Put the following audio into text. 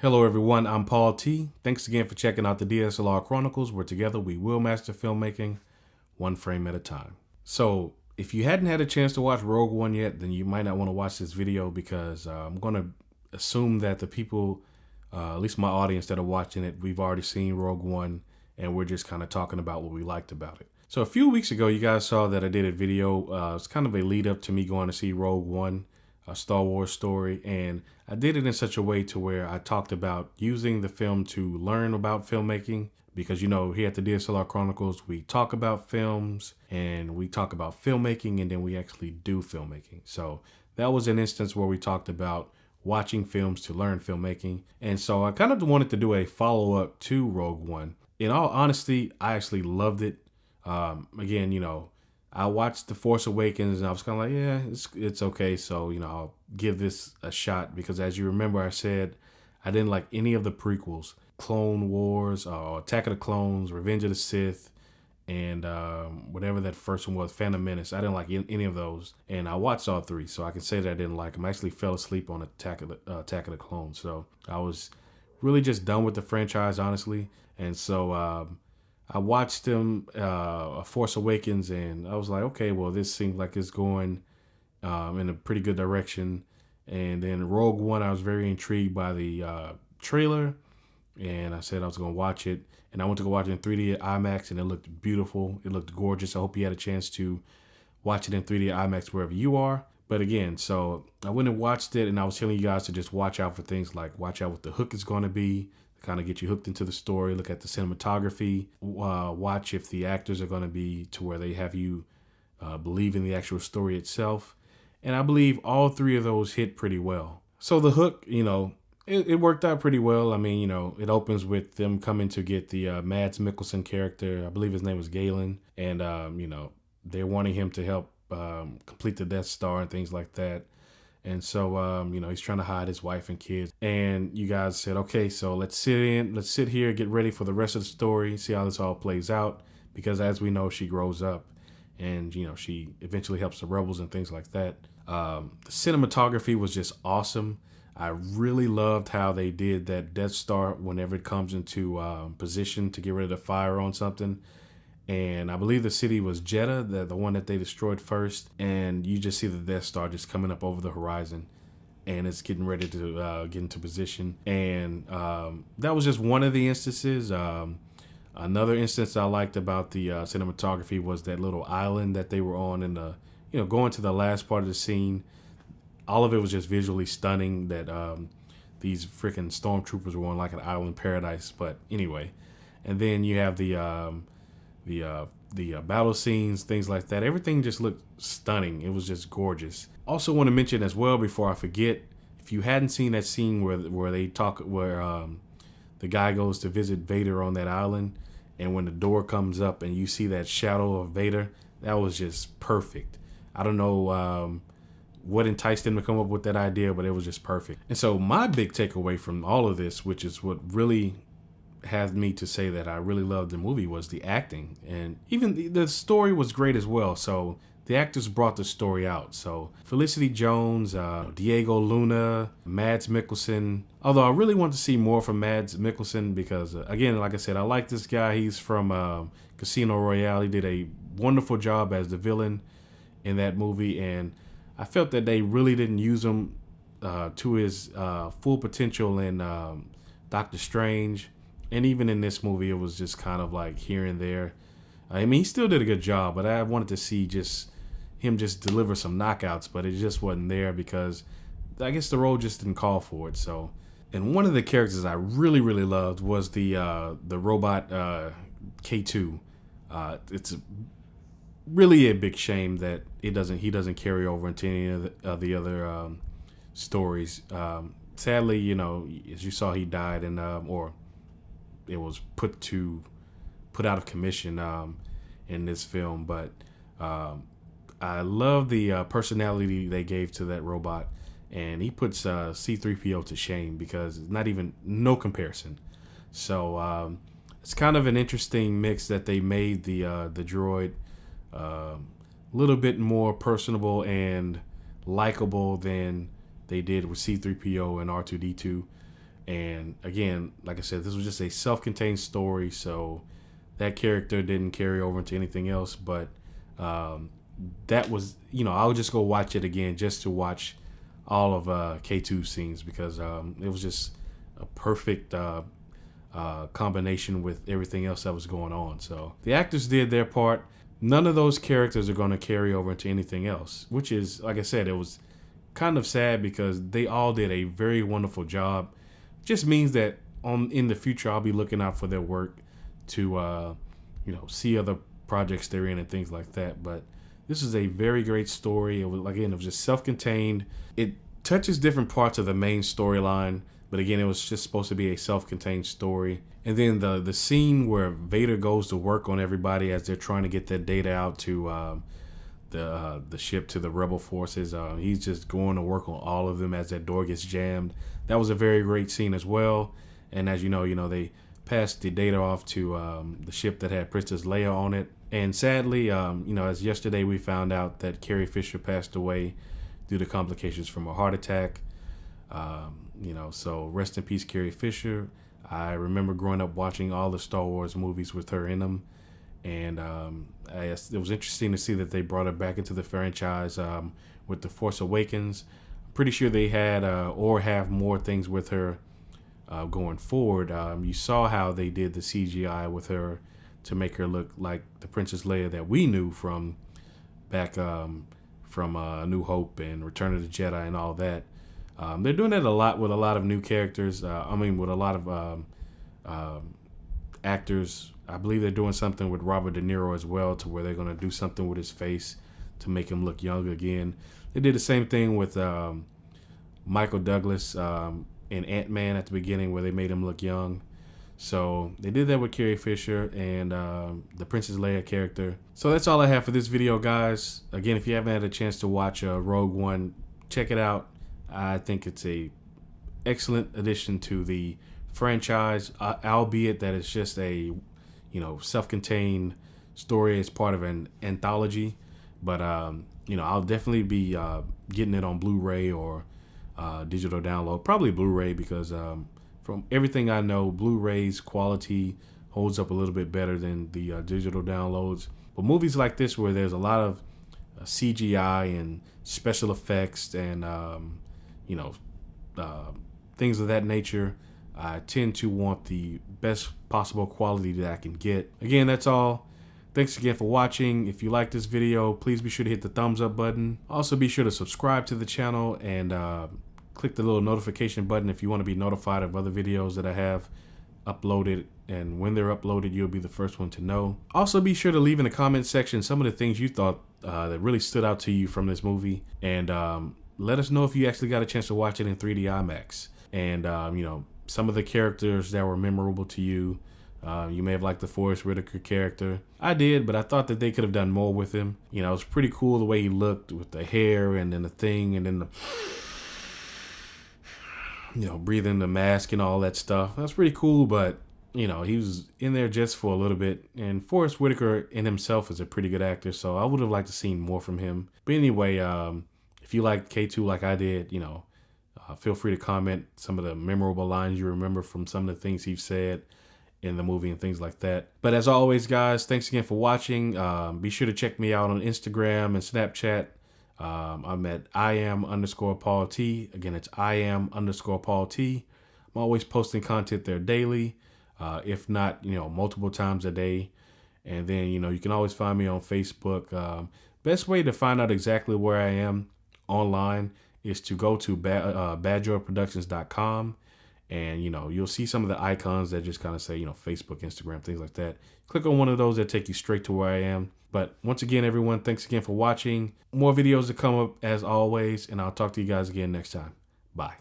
Hello everyone, I'm Paul T. Thanks again for checking out the DSLR Chronicles, where together we will master filmmaking one frame at a time. So if you hadn't had a chance to watch Rogue One yet, then you might not want to watch this video because I'm going to assume that the people, at least my audience that are watching it, we've already seen Rogue One and we're just kind of talking about what we liked about it. So a few weeks ago, you guys saw that I did a video. It's kind of a lead up to me going to see Rogue One, a Star Wars story, and I did it in such a way to where I talked about using the film to learn about filmmaking, because here at the DSLR Chronicles we talk about films and we talk about filmmaking and then we actually do filmmaking. So that was an instance where we talked about watching films to learn filmmaking, and so I kind of wanted to do a follow-up to Rogue One. In all honesty, I actually loved it. I watched The Force Awakens and I was kind of like, yeah, it's okay. So, I'll give this a shot because, as you remember, I said I didn't like any of the prequels, Clone Wars, Attack of the Clones, Revenge of the Sith, and whatever that first one was, Phantom Menace. I didn't like any of those. And I watched all three, so I can say that I didn't like them. I actually fell asleep on Attack of the Clones. So I was really just done with the franchise, honestly. And so I watched them, Force Awakens, and I was like, okay, well, this seems like it's going in a pretty good direction. And then Rogue One, I was very intrigued by the trailer, and I said I was going to watch it. And I went to go watch it in 3D at IMAX, and it looked beautiful. It looked gorgeous. I hope you had a chance to watch it in 3D at IMAX wherever you are. But again, so I went and watched it, and I was telling you guys to just watch out for things like watch out what the hook is going to be, kind of get you hooked into the story, look at the cinematography, watch if the actors are going to be to where they have you believe in the actual story itself. And I believe all three of those hit pretty well. So the hook, it worked out pretty well. I mean, it opens with them coming to get the Mads Mikkelsen character. I believe his name was Galen. And, they're wanting him to help complete the Death Star and things like that. And so, he's trying to hide his wife and kids. And you guys said, okay, so let's sit here, get ready for the rest of the story, see how this all plays out. Because as we know, she grows up and, she eventually helps the rebels and things like that. The cinematography was just awesome. I really loved how they did that Death Star whenever it comes into position to get ready to fire on something. And I believe the city was Jeddah, the one that they destroyed first. And you just see the Death Star just coming up over the horizon. And it's getting ready to get into position. And that was just one of the instances. Another instance I liked about the cinematography was that little island that they were on. And, going to the last part of the scene. All of it was just visually stunning that these freaking stormtroopers were on like an island paradise. But anyway. And then you have the battle scenes, things like that. Everything just looked stunning. It was just gorgeous. Also want to mention as well before I forget, if you hadn't seen that scene where the guy goes to visit Vader on that island, and when the door comes up and you see that shadow of Vader, that was just perfect. I don't know what enticed him to come up with that idea, but it was just perfect. And so my big takeaway from all of this, which is what really has me to say that I really loved the movie, was the acting. And even the story was great as well. So the actors brought the story out. So Felicity Jones, Diego Luna, Mads Mikkelsen. Although I really want to see more from Mads Mikkelsen because, again, like I said, I like this guy. He's from Casino Royale. He did a wonderful job as the villain in that movie. And I felt that they really didn't use him to his full potential in Doctor Strange. And even in this movie, it was just kind of like here and there. I mean, he still did a good job, but I wanted to see him deliver some knockouts, but it just wasn't there because I guess the role just didn't call for it. So, and one of the characters I really, really loved was the robot K2. It's really a big shame that he doesn't carry over into any of the other stories. Sadly, as you saw, he died or it was put out of commission in this film. But I love the personality they gave to that robot, and he puts C-3PO to shame because it's no comparison. So it's kind of an interesting mix that they made the droid a little bit more personable and likable than they did with C-3PO and R2-D2. And again, like I said, this was just a self-contained story, so that character didn't carry over into anything else. But that was, I would just go watch it again just to watch all of K2's scenes, because it was just a perfect combination with everything else that was going on. So the actors did their part. None of those characters are going to carry over into anything else, which is, like I said, it was kind of sad because they all did a very wonderful job. Just means that in the future I'll be looking out for their work to see other projects they're in and things like that. But this is a very great story. It was just self-contained. It touches different parts of the main storyline, but again, it was just supposed to be a self-contained story. And then the scene where Vader goes to work on everybody as they're trying to get that data out to the ship, to the rebel forces. He's just going to work on all of them as that door gets jammed. That was a very great scene as well. And as you know, they passed the data off to the ship that had Princess Leia on it. And sadly, as yesterday we found out that Carrie Fisher passed away due to complications from a heart attack. So rest in peace, Carrie Fisher. I remember growing up watching all the Star Wars movies with her in them. And it was interesting to see that they brought her back into the franchise with The Force Awakens. I'm pretty sure they had or have more things with her going forward. You saw how they did the CGI with her to make her look like the Princess Leia that we knew from back from New Hope and Return of the Jedi and all that. They're doing that a lot with a lot of new characters. With a lot of actors. I believe they're doing something with Robert De Niro as well, to where they're going to do something with his face to make him look young again. They did the same thing with Michael Douglas in Ant-Man at the beginning, where they made him look young. So they did that with Carrie Fisher and the Princess Leia character. So that's all I have for this video, guys. Again, if you haven't had a chance to watch Rogue One, check it out. I think it's a excellent addition to the franchise, albeit that it's just a self-contained story as part of an anthology. But I'll definitely be getting it on Blu-ray or digital download, probably Blu-ray, because from everything I know, Blu-ray's quality holds up a little bit better than the digital downloads. But movies like this, where there's a lot of CGI and special effects and things of that nature, I tend to want the best possible quality that I can get. Again, that's all. Thanks again for watching. If you like this video, please be sure to hit the thumbs up button. Also, be sure to subscribe to the channel and click the little notification button if you want to be notified of other videos that I have uploaded. And when they're uploaded, you'll be the first one to know. Also, be sure to leave in the comment section some of the things you thought that really stood out to you from this movie. And let us know if you actually got a chance to watch it in 3D IMAX. And, some of the characters that were memorable to you. You may have liked the Forrest Whitaker character. I did, but I thought that they could have done more with him. It was pretty cool the way he looked with the hair and then the thing and then the, breathing the mask and all that stuff. That's pretty cool, but, he was in there just for a little bit. And Forrest Whitaker in himself is a pretty good actor, so I would have liked to see more from him. But anyway, if you like K2 like I did, feel free to comment some of the memorable lines you remember from some of the things he's said in the movie and things like that. But as always, guys, thanks again for watching. Be sure to check me out on Instagram and Snapchat. I'm at IAM_Paul T. Again, it's IAM_Paul T. I'm always posting content there daily, if not, multiple times a day. And then, you can always find me on Facebook. Best way to find out exactly where I am online is to go to badjoyproductions.com, and you'll see some of the icons that just kind of say Facebook, Instagram, things like that. Click on one of those, that take you straight to where I am. But once again, everyone, thanks again for watching. More videos to come up as always, and I'll talk to you guys again next time. Bye.